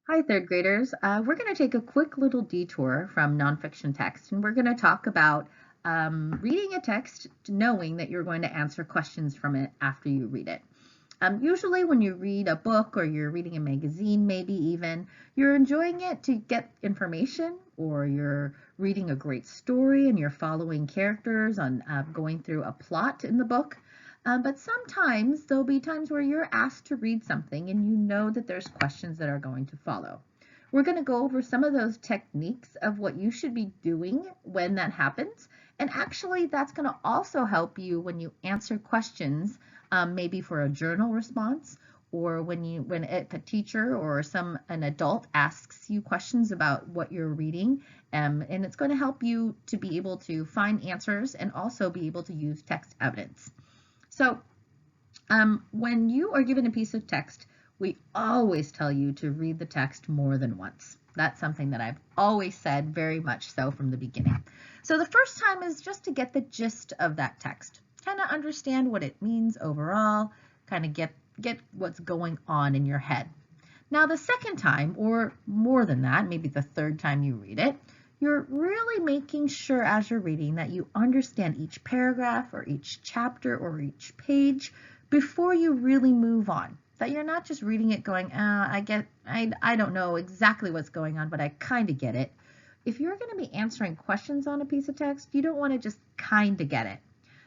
Hi, third graders. We're going to take a quick little detour from nonfiction text, and we're going to talk about reading a text, knowing that you're going to answer questions from it after you read it. Usually when you read a book or you're reading a magazine, maybe even, you're enjoying it to get information, or you're reading a great story and you're following characters on going through a plot in the book. But sometimes there'll be times where you're asked to read something and you know that there's questions that are going to follow. We're going to go over some of those techniques of what you should be doing when that happens. And actually, that's going to also help you when you answer questions, maybe for a journal response, or when a teacher or an adult asks you questions about what you're reading. And it's going to help you to be able to find answers and also be able to use text evidence. So when you are given a piece of text, we always tell you to read the text more than once. That's something that I've always said, very much so from the beginning. So the first time is just to get the gist of that text, kind of understand what it means overall, kind of get what's going on in your head. Now the second time, or more than that, maybe the third time you read it, you're really making sure as you're reading that you understand each paragraph or each chapter or each page before you really move on. That you're not just reading it going, I don't know exactly what's going on, but I kind of get it. If you're going to be answering questions on a piece of text, you don't want to just kind of get it.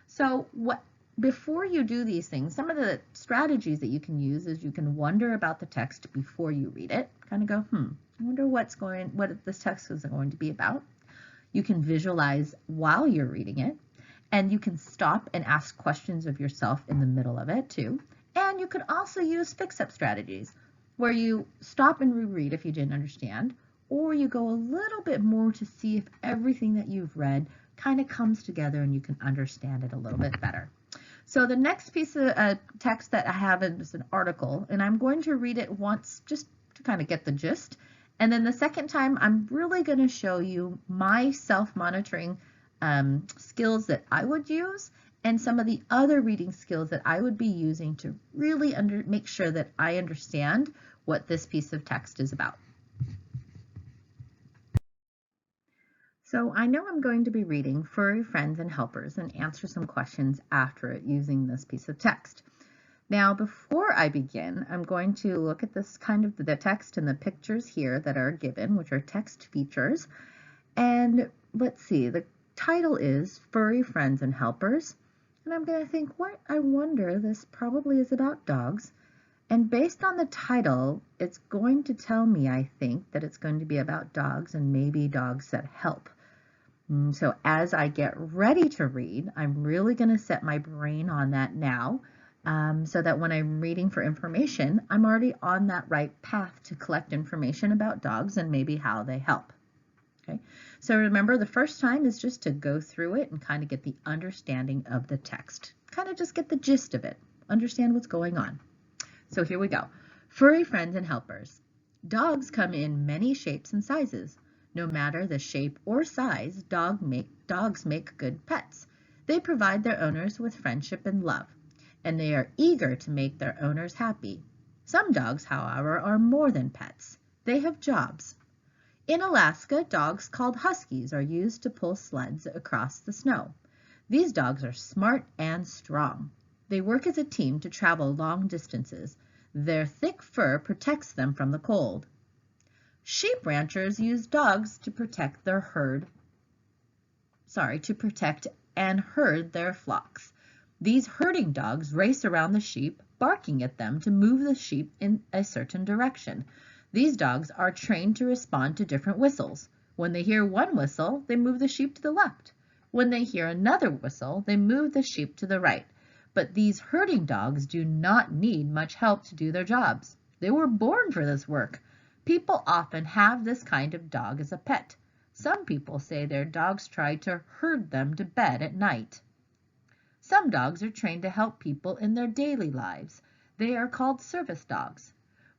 So before you do these things, some of the strategies that you can use is you can wonder about the text before you read it. Kind of go, I wonder what this text is going to be about. You can visualize while you're reading it, and you can stop and ask questions of yourself in the middle of it too. And you could also use fix-up strategies where you stop and reread if you didn't understand, or you go a little bit more to see if everything that you've read kind of comes together and you can understand it a little bit better. So the next piece of text that I have is an article, and I'm going to read it once just to kind of get the gist. And then the second time, I'm really going to show you my self-monitoring skills that I would use and some of the other reading skills that I would be using to really make sure that I understand what this piece of text is about. So I know I'm going to be reading Furry Friends and Helpers and answer some questions after it using this piece of text. Now, before I begin, I'm going to look at this kind of the text and the pictures here that are given, which are text features. And let's see, the title is Furry Friends and Helpers. And I'm going to think, I wonder, this probably is about dogs. And based on the title, it's going to tell me, I think, that it's going to be about dogs and maybe dogs that help. So as I get ready to read, I'm really going to set my brain on that now, so that when I'm reading for information, I'm already on that right path to collect information about dogs and maybe how they help. Okay, so remember, the first time is just to go through it and kind of get the understanding of the text. Kind of just get the gist of it, understand what's going on. So here we go. Furry friends and helpers. Dogs come in many shapes and sizes. No matter the shape or size, dogs make good pets. They provide their owners with friendship and love, and they are eager to make their owners happy. Some dogs, however, are more than pets. They have jobs. In Alaska, dogs called huskies are used to pull sleds across the snow. These dogs are smart and strong. They work as a team to travel long distances. Their thick fur protects them from the cold. Sheep ranchers use dogs to protect and herd their flocks. These herding dogs race around the sheep, barking at them to move the sheep in a certain direction. These dogs are trained to respond to different whistles. When they hear one whistle, they move the sheep to the left. When they hear another whistle, they move the sheep to the right. But these herding dogs do not need much help to do their jobs. They were born for this work. People often have this kind of dog as a pet. Some people say their dogs try to herd them to bed at night. Some dogs are trained to help people in their daily lives. They are called service dogs.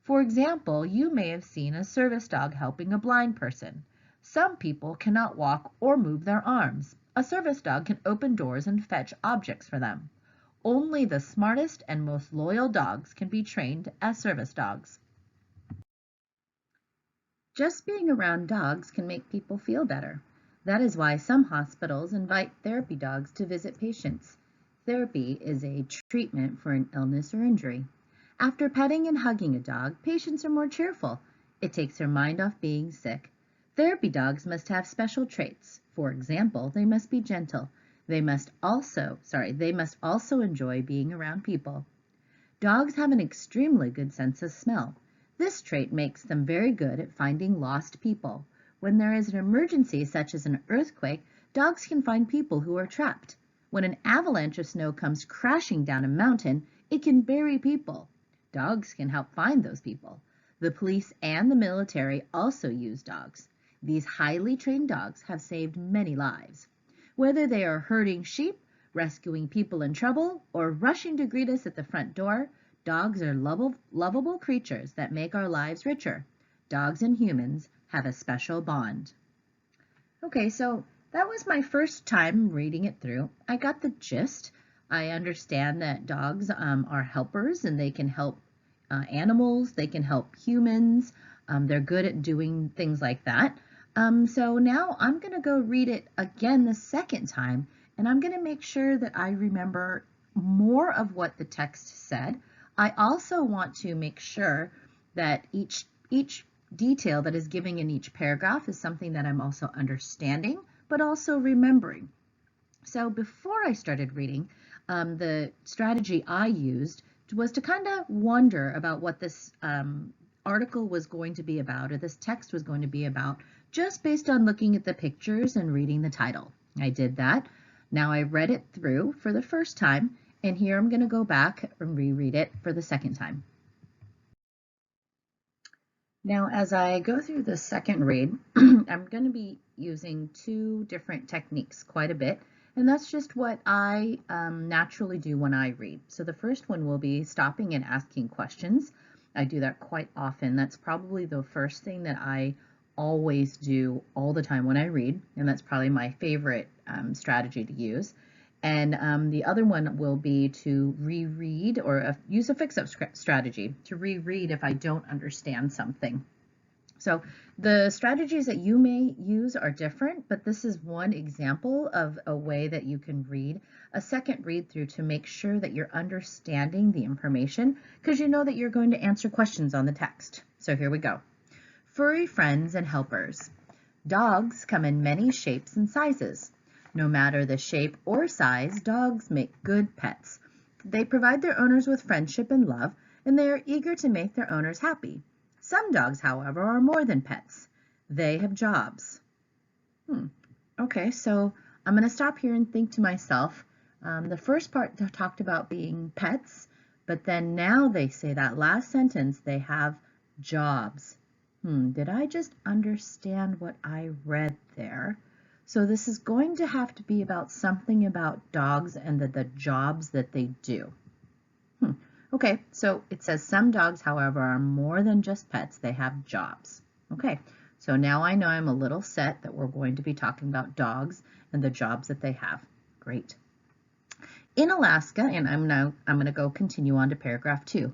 For example, you may have seen a service dog helping a blind person. Some people cannot walk or move their arms. A service dog can open doors and fetch objects for them. Only the smartest and most loyal dogs can be trained as service dogs. Just being around dogs can make people feel better. That is why some hospitals invite therapy dogs to visit patients. Therapy is a treatment for an illness or injury. After petting and hugging a dog, patients are more cheerful. It takes their mind off being sick. Therapy dogs must have special traits. For example, they must be gentle. They must also enjoy being around people. Dogs have an extremely good sense of smell. This trait makes them very good at finding lost people. When there is an emergency such as an earthquake, dogs can find people who are trapped. When an avalanche of snow comes crashing down a mountain, it can bury people. Dogs can help find those people. The police and the military also use dogs. These highly trained dogs have saved many lives. Whether they are herding sheep, rescuing people in trouble, or rushing to greet us at the front door, dogs are lovable creatures that make our lives richer. Dogs and humans have a special bond. Okay, so that was my first time reading it through. I got the gist. I understand that dogs are helpers and they can help animals, they can help humans. They're good at doing things like that. So now I'm going to go read it again the second time, and I'm going to make sure that I remember more of what the text said. I also want to make sure that each detail that is given in each paragraph is something that I'm also understanding, but also remembering. So before I started reading, the strategy I used was to kind of wonder about what this article was going to be about, or this text was going to be about, just based on looking at the pictures and reading the title. I did that. Now I read it through for the first time, and here I'm going to go back and reread it for the second time. Now, as I go through the second read, I'm going to be using two different techniques quite a bit, and that's just what I naturally do when I read. So the first one will be stopping and asking questions. I do that quite often. That's probably the first thing that I always do all the time when I read, and that's probably my favorite strategy to use. And the other one will be to reread or use a fix-up strategy to reread if I don't understand something. So the strategies that you may use are different, but this is one example of a way that you can read a second read through to make sure that you're understanding the information, because you know that you're going to answer questions on the text. So here we go. Furry friends and helpers. Dogs come in many shapes and sizes. No matter the shape or size, dogs make good pets. They provide their owners with friendship and love, and they are eager to make their owners happy. Some dogs, however, are more than pets. They have jobs. Okay, so I'm going to stop here and think to myself. The first part talked about being pets, but then now they say that last sentence, they have jobs. Did I just understand what I read there? So this is going to have to be about something about dogs and the jobs that they do. Okay, so it says some dogs, however, are more than just pets. They have jobs. Okay, so now I know I'm a little set that we're going to be talking about dogs and the jobs that they have. Great. In Alaska, and I'm going to go continue on to paragraph 2.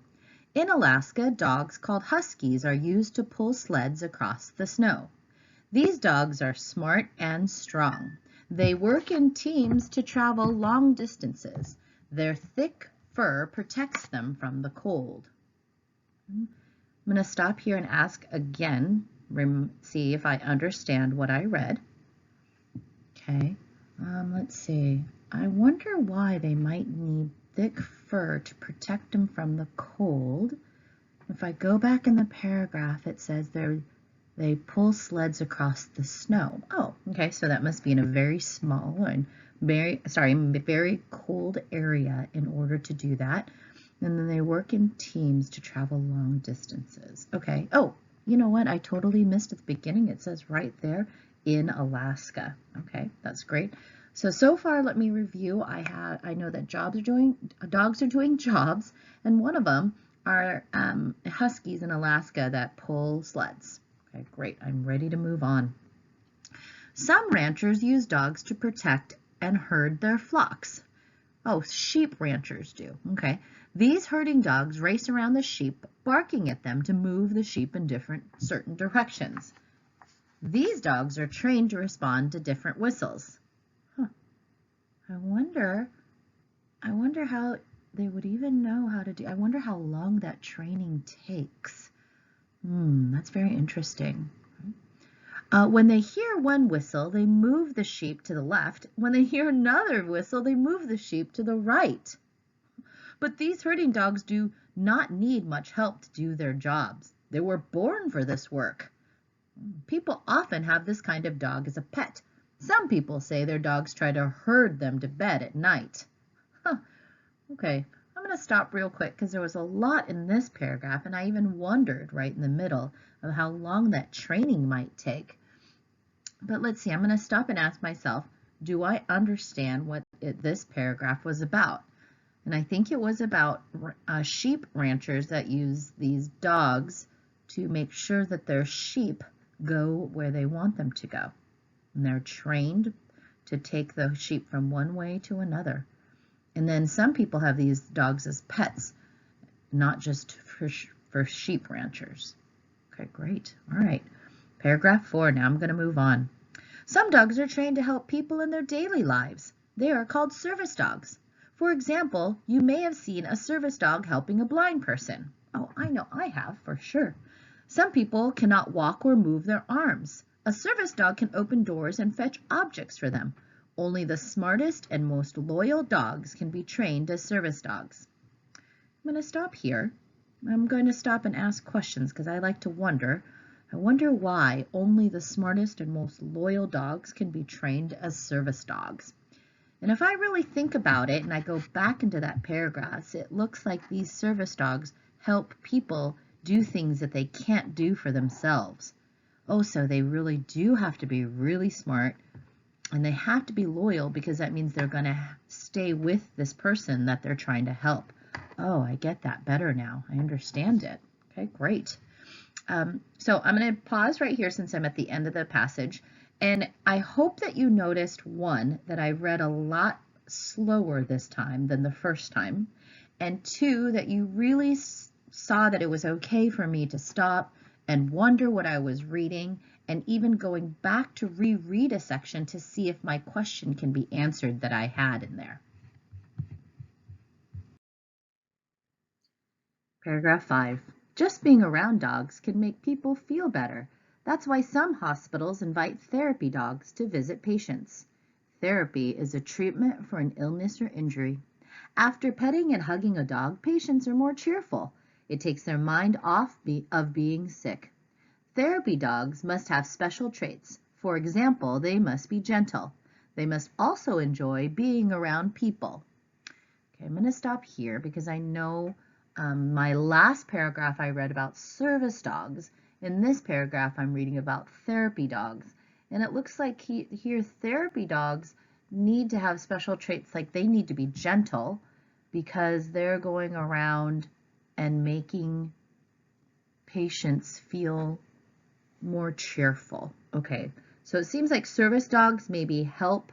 In Alaska, dogs called huskies are used to pull sleds across the snow. These dogs are smart and strong. They work in teams to travel long distances. Their thick fur protects them from the cold. I'm going to stop here and ask again, see if I understand what I read. Okay, let's see. I wonder why they might need thick fur to protect them from the cold. If I go back in the paragraph, it says they pull sleds across the snow. Oh, okay, so that must be in a very small and very cold area in order to do that. And then they work in teams to travel long distances. Okay, oh, you know what? I totally missed at the beginning. It says right there, in Alaska. Okay, that's great. So far, let me review. I know that dogs are doing jobs, and one of them are huskies in Alaska that pull sleds. Okay, great. I'm ready to move on. Some ranchers use dogs to protect and herd their flocks. Oh, sheep ranchers do. Okay. These herding dogs race around the sheep barking at them to move the sheep in certain directions. These dogs are trained to respond to different whistles. Huh. I wonder how they would even know how to do. I wonder how long that training takes. That's very interesting. When they hear one whistle, they move the sheep to the left. When they hear another whistle, they move the sheep to the right. But these herding dogs do not need much help to do their jobs. They were born for this work. People often have this kind of dog as a pet. Some people say their dogs try to herd them to bed at night. Okay, I'm going to stop real quick because there was a lot in this paragraph, and I even wondered right in the middle of how long that training might take. But let's see, I'm going to stop and ask myself, do I understand what this paragraph was about? And I think it was about sheep ranchers that use these dogs to make sure that their sheep go where they want them to go. And they're trained to take the sheep from one way to another. And then some people have these dogs as pets, not just for sheep ranchers. Okay, great. All right. Paragraph 4. Now I'm going to move on. Some dogs are trained to help people in their daily lives. They are called service dogs. For example, you may have seen a service dog helping a blind person. Oh, I know I have, for sure. Some people cannot walk or move their arms. A service dog can open doors and fetch objects for them. Only the smartest and most loyal dogs can be trained as service dogs. I'm going to stop here. I'm going to stop and ask questions because I like to wonder. I wonder why only the smartest and most loyal dogs can be trained as service dogs. And if I really think about it and I go back into that paragraph, it looks like these service dogs help people do things that they can't do for themselves. Oh, so they really do have to be really smart, and they have to be loyal because that means they're going to stay with this person that they're trying to help. Oh, I get that better now. I understand it. Okay, great. So I'm going to pause right here since I'm at the end of the passage. And I hope that you noticed, one, that I read a lot slower this time than the first time. And two, that you really saw that it was okay for me to stop and wonder what I was reading, and even going back to reread a section to see if my question can be answered that I had in there. Paragraph 5. Just being around dogs can make people feel better. That's why some hospitals invite therapy dogs to visit patients. Therapy is a treatment for an illness or injury. After petting and hugging a dog, patients are more cheerful. It takes their mind off of being sick. Therapy dogs must have special traits. For example, they must be gentle. They must also enjoy being around people. Okay, I'm going to stop here because I know my last paragraph I read about service dogs. In this paragraph, I'm reading about therapy dogs. And it looks like here therapy dogs need to have special traits, like they need to be gentle because they're going around and making patients feel more cheerful. Okay, so it seems like service dogs maybe help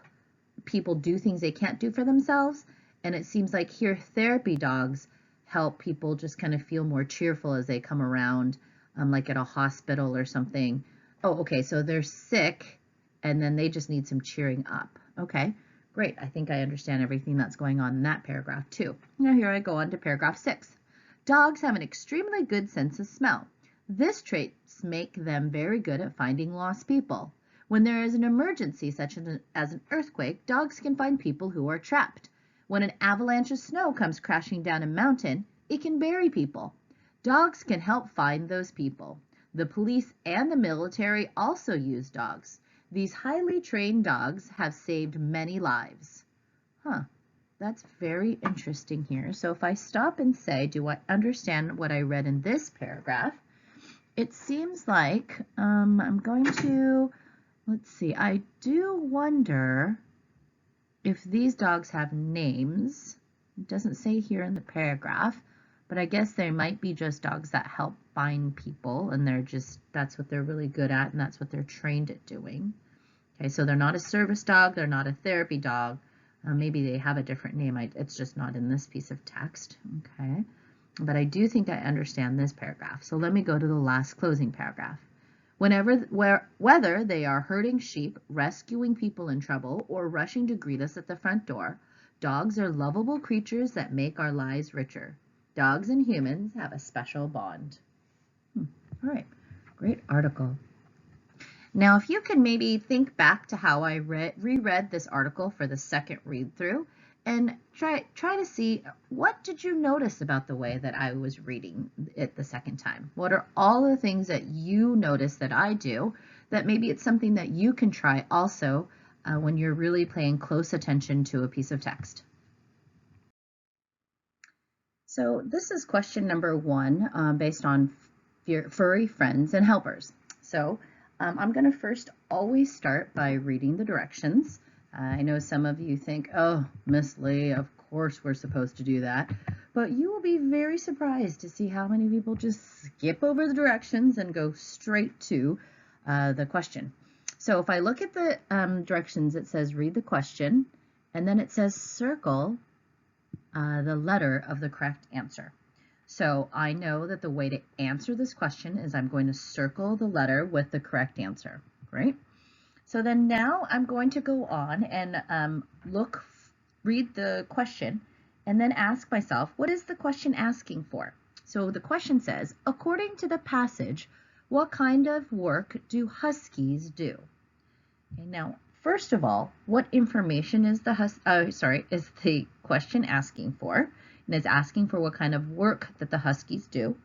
people do things they can't do for themselves. And it seems like here therapy dogs help people just kind of feel more cheerful as they come around, like at a hospital or something. Oh, okay, so they're sick and then they just need some cheering up. Okay, great. I think I understand everything that's going on in that paragraph too. Now here I go on to paragraph 6. Dogs have an extremely good sense of smell. This trait make them very good at finding lost people. When there is an emergency, such as an earthquake, dogs can find people who are trapped. When an avalanche of snow comes crashing down a mountain, it can bury people. Dogs can help find those people. The police and the military also use dogs. These highly trained dogs have saved many lives. That's very interesting here. So if I stop and say, do I understand what I read in this paragraph? It seems like I'm going to, let's see, I do wonder if these dogs have names. It doesn't say here in the paragraph, but I guess they might be just dogs that help find people, and that's what they're really good at, and that's what they're trained at doing. Okay, so they're not a service dog, they're not a therapy dog. Maybe they have a different name. It's just not in this piece of text. Okay. but I do think I understand this paragraph. So let me go to the last closing paragraph. Whether they are herding sheep, rescuing people in trouble, or rushing to greet us at the front door, dogs are lovable creatures that make our lives richer. Dogs and humans have a special bond. All right, great article. Now, if you can maybe think back to how I reread this article for the second read through and try to see, what did you notice about the way that I was reading it the second time? What are all the things that you notice that I do that maybe it's something that you can try also when you're really paying close attention to a piece of text? So this is question number 1 based on furry friends and helpers. So I'm going to first always start by reading the directions. I know some of you think, oh, Miss Lee, of course we're supposed to do that. But you will be very surprised to see how many people just skip over the directions and go straight to the question. So if I look at the directions, it says read the question, and then it says circle the letter of the correct answer. So I know that the way to answer this question is I'm going to circle the letter with the correct answer. Great. So then now I'm going to go on and read the question and then ask myself, what is the question asking for? So the question says, according to the passage, what kind of work do huskies do? Okay, now, first of all, what information is the question asking for? And it's asking for what kind of work that the huskies do.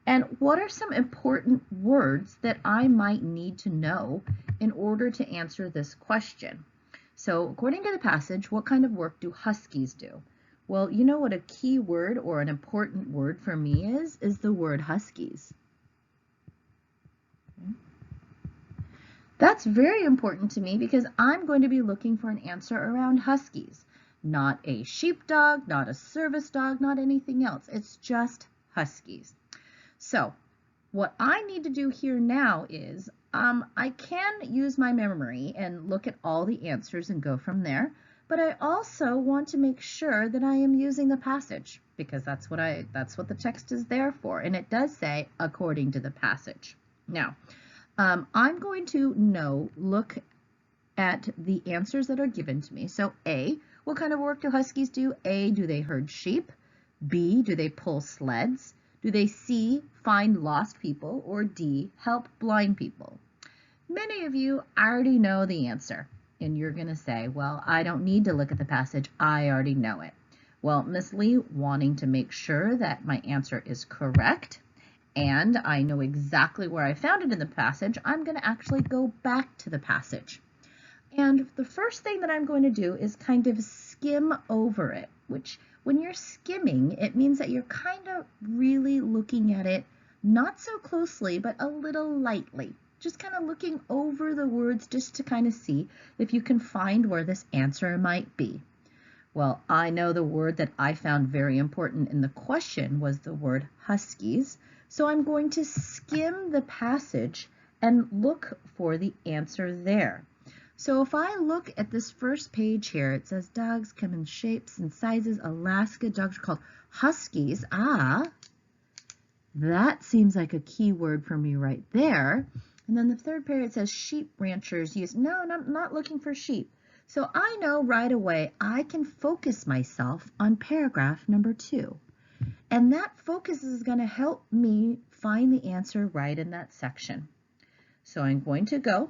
And what are some important words that I might need to know in order to answer this question? So according to the passage, what kind of work do huskies do? Well, you know what a key word or an important word for me is the word huskies. That's very important to me because I'm going to be looking for an answer around huskies. Not a sheepdog, not a service dog, not anything else. It's just huskies. So what I need to do here now is I can use my memory and look at all the answers and go from there, but I also want to make sure that I am using the passage because that's what the text is there for, and it does say according to the passage. Now, I'm going to look at the answers that are given to me. So A, what kind of work do huskies do? A, do they herd sheep? B, do they pull sleds? Do they C, find lost people? Or D, help blind people? Many of you already know the answer, and you're going to say, well, I don't need to look at the passage. I already know it. Well, Miss Lee, wanting to make sure that my answer is correct, and I know exactly where I found it in the passage, I'm going to actually go back to the passage. And the first thing that I'm going to do is kind of skim over it, which when you're skimming, it means that you're kind of really looking at it not so closely, but a little lightly. Just kind of looking over the words just to kind of see if you can find where this answer might be. Well, I know the word that I found very important in the question was the word huskies, so I'm going to skim the passage and look for the answer there. So if I look at this first page here, it says dogs come in shapes and sizes. Alaska dogs are called huskies. That seems like a key word for me right there. And then the third pair, it says sheep ranchers use. No, I'm not looking for sheep. So I know right away I can focus myself on paragraph number 2. And that focus is going to help me find the answer right in that section. So I'm going to go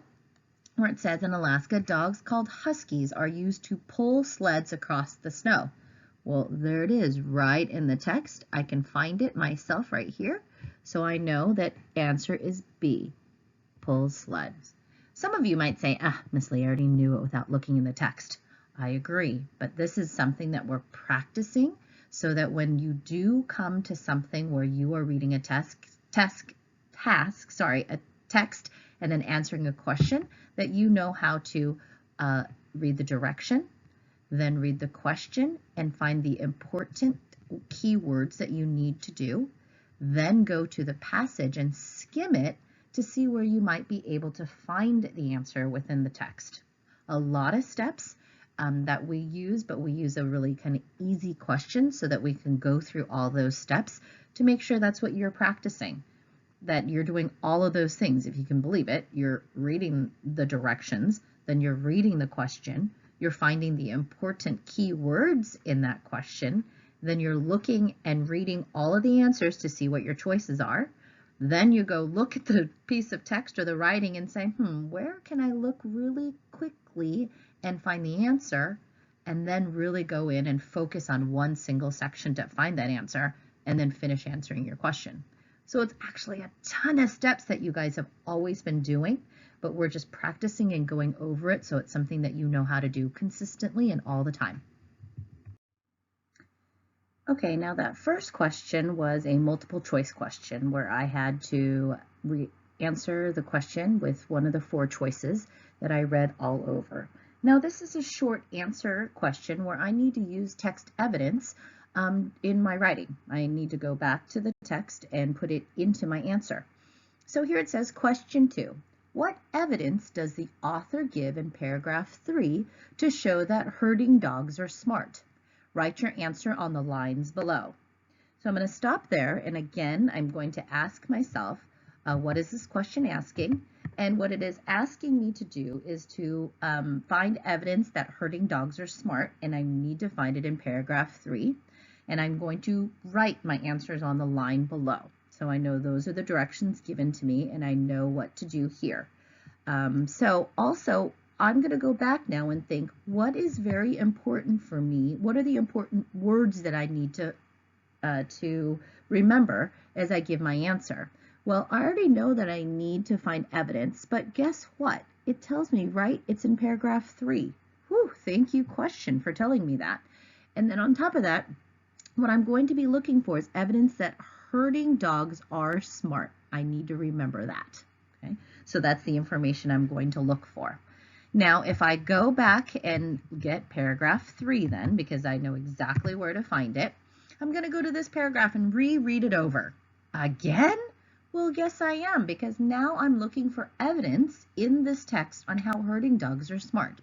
where it says in Alaska, dogs called huskies are used to pull sleds across the snow. Well, there it is right in the text. I can find it myself right here. So I know that answer is B, pull sleds. Some of you might say, Miss Lee, I already knew it without looking in the text. I agree, but this is something that we're practicing so that when you do come to something where you are reading a text and then answering a question, that you know how to read the direction, then read the question and find the important keywords that you need to do, then go to the passage and skim it to see where you might be able to find the answer within the text. A lot of steps that we use, but we use a really kind of easy question so that we can go through all those steps to make sure that's what you're practicing, that you're doing all of those things. If you can believe it, you're reading the directions, then you're reading the question, you're finding the important key words in that question, then you're looking and reading all of the answers to see what your choices are. Then you go look at the piece of text or the writing and say, where can I look really quickly and find the answer? And then really go in and focus on one single section to find that answer and then finish answering your question. So it's actually a ton of steps that you guys have always been doing, but we're just practicing and going over it so it's something that you know how to do consistently and all the time. Okay, now that first question was a multiple choice question where I had to answer the question with one of the 4 choices that I read all over. Now this is a short answer question where I need to use text evidence in my writing. I need to go back to the text and put it into my answer. So here it says, question 2. What evidence does the author give in paragraph 3 to show that herding dogs are smart? Write your answer on the lines below. So I'm going to stop there, and again, I'm going to ask myself, what is this question asking? And what it is asking me to do is to find evidence that herding dogs are smart, and I need to find it in paragraph 3. And I'm going to write my answers on the line below. So I know those are the directions given to me, and I know what to do here. So also, I'm going to go back now and think, what is very important for me? What are the important words that I need to remember as I give my answer? Well, I already know that I need to find evidence, but guess what? It tells me, right? It's in paragraph 3. Whew, thank you, question, for telling me that. And then on top of that, what I'm going to be looking for is evidence that herding dogs are smart. I need to remember that. Okay, so that's the information I'm going to look for. Now, if I go back and get paragraph 3 then, because I know exactly where to find it, I'm going to go to this paragraph and reread it over. Again? Well, yes, I am, because now I'm looking for evidence in this text on how herding dogs are smart.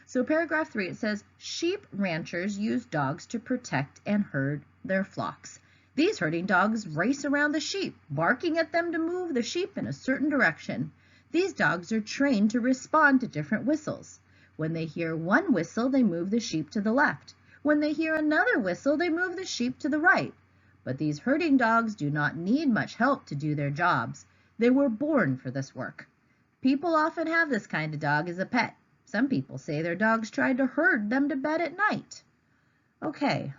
So paragraph 3, it says, sheep ranchers use dogs to protect and herd their flocks. These herding dogs race around the sheep, barking at them to move the sheep in a certain direction. These dogs are trained to respond to different whistles. When they hear one whistle, they move the sheep to the left. When they hear another whistle, they move the sheep to the right. But these herding dogs do not need much help to do their jobs. They were born for this work. People often have this kind of dog as a pet. Some people say their dogs tried to herd them to bed at night. Okay,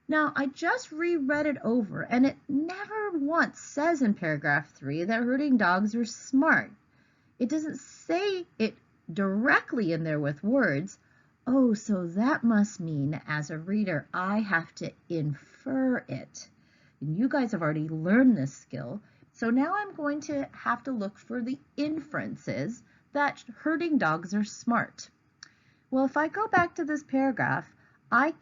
Now, I just reread it over, and it never once says in paragraph 3 that herding dogs are smart. It doesn't say it directly in there with words. Oh, so that must mean as a reader, I have to infer it. And you guys have already learned this skill. So now I'm going to have to look for the inferences that herding dogs are smart. Well, if I go back to this paragraph, I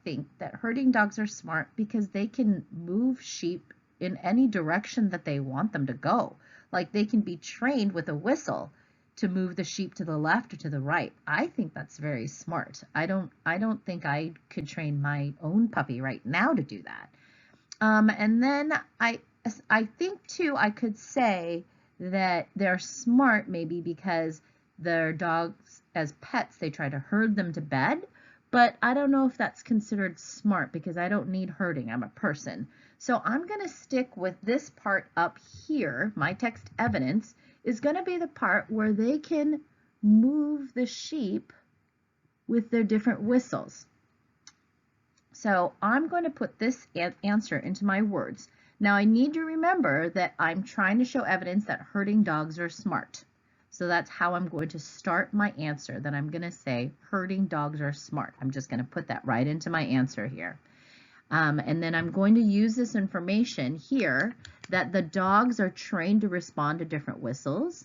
think that herding dogs are smart because they can move sheep in any direction that they want them to go. Like they can be trained with a whistle to move the sheep to the left or to the right. I think that's very smart. I don't think I could train my own puppy right now to do that. And then I think too I could say that they're smart maybe because their dogs as pets, they try to herd them to bed. But I don't know if that's considered smart because I don't need herding. I'm a person. So I'm going to stick with this part up here. My text evidence is going to be the part where they can move the sheep with their different whistles. So I'm going to put this answer into my words. Now I need to remember that I'm trying to show evidence that herding dogs are smart. So that's how I'm going to start my answer, that I'm going to say herding dogs are smart. I'm just going to put that right into my answer here. And then I'm going to use this information here that the dogs are trained to respond to different whistles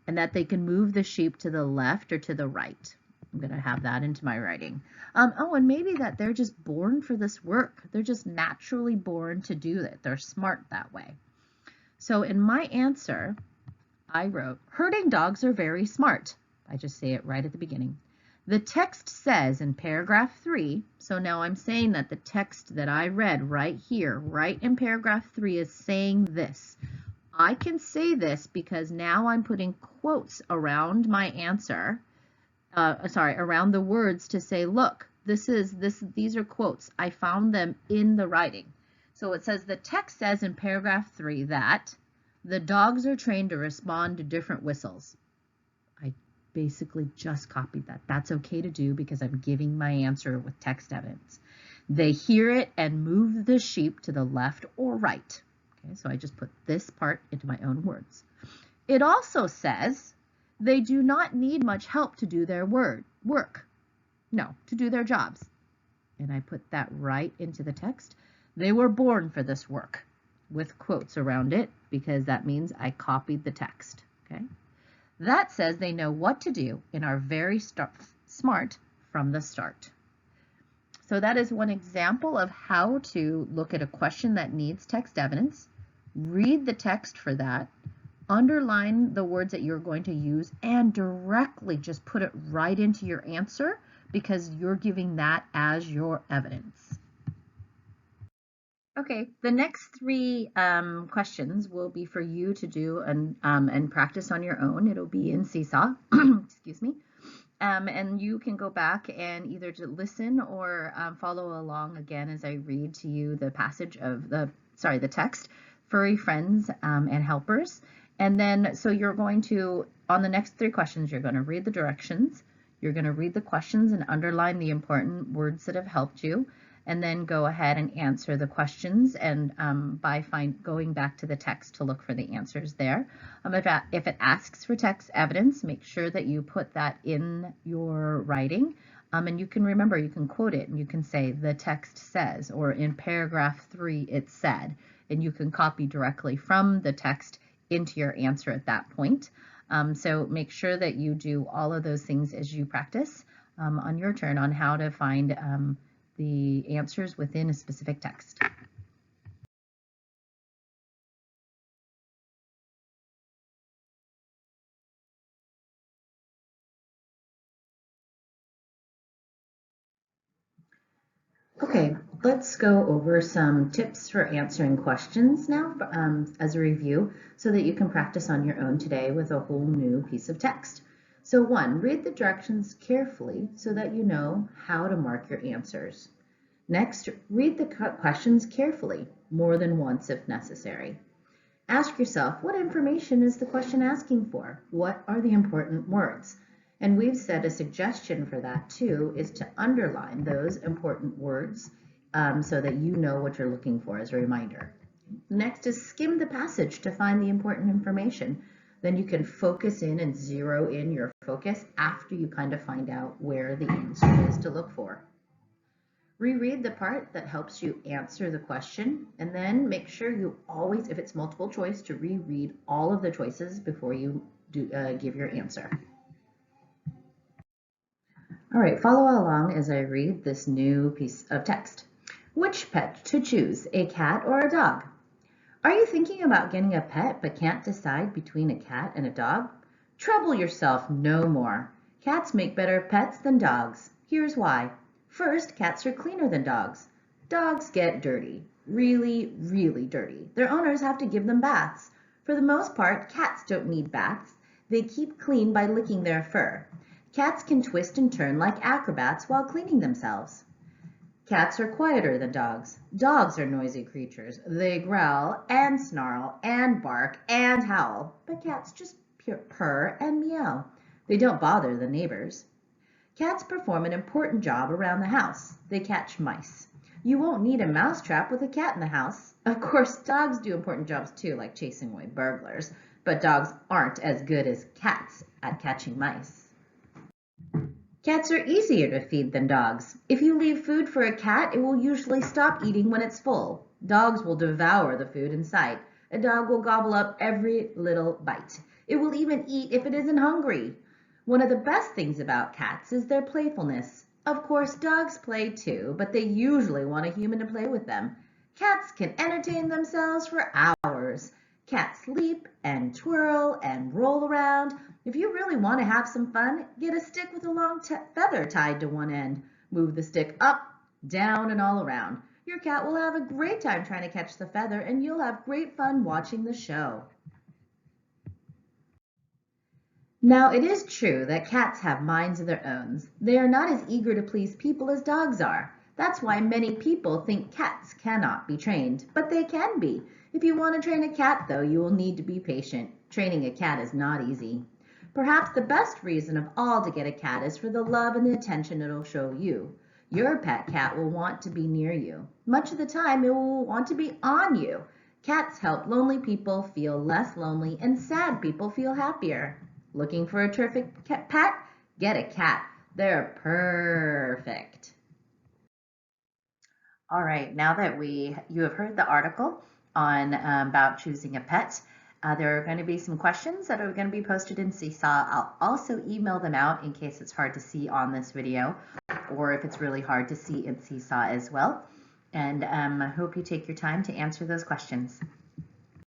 and that they can move the sheep to the left or to the right. I'm going to have that into my writing. And maybe that they're just born for this work. They're just naturally born to do it. They're smart that way. So in my answer, I wrote, herding dogs are very smart. I just say it right at the beginning. The text says in paragraph 3, so now I'm saying that the text that I read right here, right in paragraph 3 is saying this. I can say this because now I'm putting quotes around my answer, around the words to say, look, these are quotes. I found them in the writing. So it says the text says in paragraph 3 that the dogs are trained to respond to different whistles. I basically just copied that. That's okay to do because I'm giving my answer with text evidence. They hear it and move the sheep to the left or right. Okay, so I just put this part into my own words. It also says they do not need much help to do their work. No, to do their jobs. And I put that right into the text. They were born for this work with quotes around it because that means I copied the text. Okay. That says they know what to do and are very smart from the start. So that is one example of how to look at a question that needs text evidence, read the text for that, underline the words that you're going to use, and directly just put it right into your answer because you're giving that as your evidence. Okay, the next 3 questions will be for you to do and practice on your own. It'll be in Seesaw, excuse me. And you can go back and either to listen or follow along again as I read to you the passage of the text, furry friends and helpers. And then, so you're going to, on the next 3 questions, you're going to read the directions, you're going to read the questions and underline the important words that have helped you, and then go ahead and answer the questions and by going back to the text to look for the answers there. If it asks for text evidence, make sure that you put that in your writing. And you can remember, you can quote it and you can say the text says, or in paragraph 3 it said, and you can copy directly from the text into your answer at that point. So make sure that you do all of those things as you practice on your turn on how to find the answers within a specific text. Okay, let's go over some tips for answering questions now as a review so that you can practice on your own today with a whole new piece of text. So 1, read the directions carefully so that you know how to mark your answers. Next, read the questions carefully, more than once if necessary. Ask yourself, what information is the question asking for? What are the important words? And we've said a suggestion for that too is to underline those important words so that you know what you're looking for as a reminder. Next is skim the passage to find the important information. Then you can focus in and zero in your focus after you kind of find out where the answer is to look for. Reread the part that helps you answer the question, and then make sure you always, if it's multiple choice, to reread all of the choices before you give your answer. All right, follow along as I read this new piece of text. Which pet to choose, a cat or a dog? Are you thinking about getting a pet but can't decide between a cat and a dog? Trouble yourself no more. Cats make better pets than dogs. Here's why. First, cats are cleaner than dogs. Dogs get dirty, really, really dirty. Their owners have to give them baths. For the most part, cats don't need baths. They keep clean by licking their fur. Cats can twist and turn like acrobats while cleaning themselves. Cats are quieter than dogs. Dogs are noisy creatures. They growl and snarl and bark and howl, but cats just purr and meow. They don't bother the neighbors. Cats perform an important job around the house. They catch mice. You won't need a mouse trap with a cat in the house. Of course, dogs do important jobs too, like chasing away burglars, but dogs aren't as good as cats at catching mice. Cats are easier to feed than dogs. If you leave food for a cat, it will usually stop eating when it's full. Dogs will devour the food in sight. A dog will gobble up every little bite. It will even eat if it isn't hungry. One of the best things about cats is their playfulness. Of course, dogs play too, but they usually want a human to play with them. Cats can entertain themselves for hours. Cats leap and twirl and roll around. If you really want to have some fun, get a stick with a long feather tied to one end. Move the stick up, down, and all around. Your cat will have a great time trying to catch the feather, and you'll have great fun watching the show. Now, it is true that cats have minds of their own. They are not as eager to please people as dogs are. That's why many people think cats cannot be trained, but they can be. If you want to train a cat, though, you will need to be patient. Training a cat is not easy. Perhaps the best reason of all to get a cat is for the love and the attention it'll show you. Your pet cat will want to be near you. Much of the time, it will want to be on you. Cats help lonely people feel less lonely and sad people feel happier. Looking for a terrific pet? Get a cat. They're perfect. All right, now that you have heard the article on about choosing a pet, there are going to be some questions that are going to be posted in Seesaw. I'll also email them out in case it's hard to see on this video, or if it's really hard to see in Seesaw as well. And I hope you take your time to answer those questions.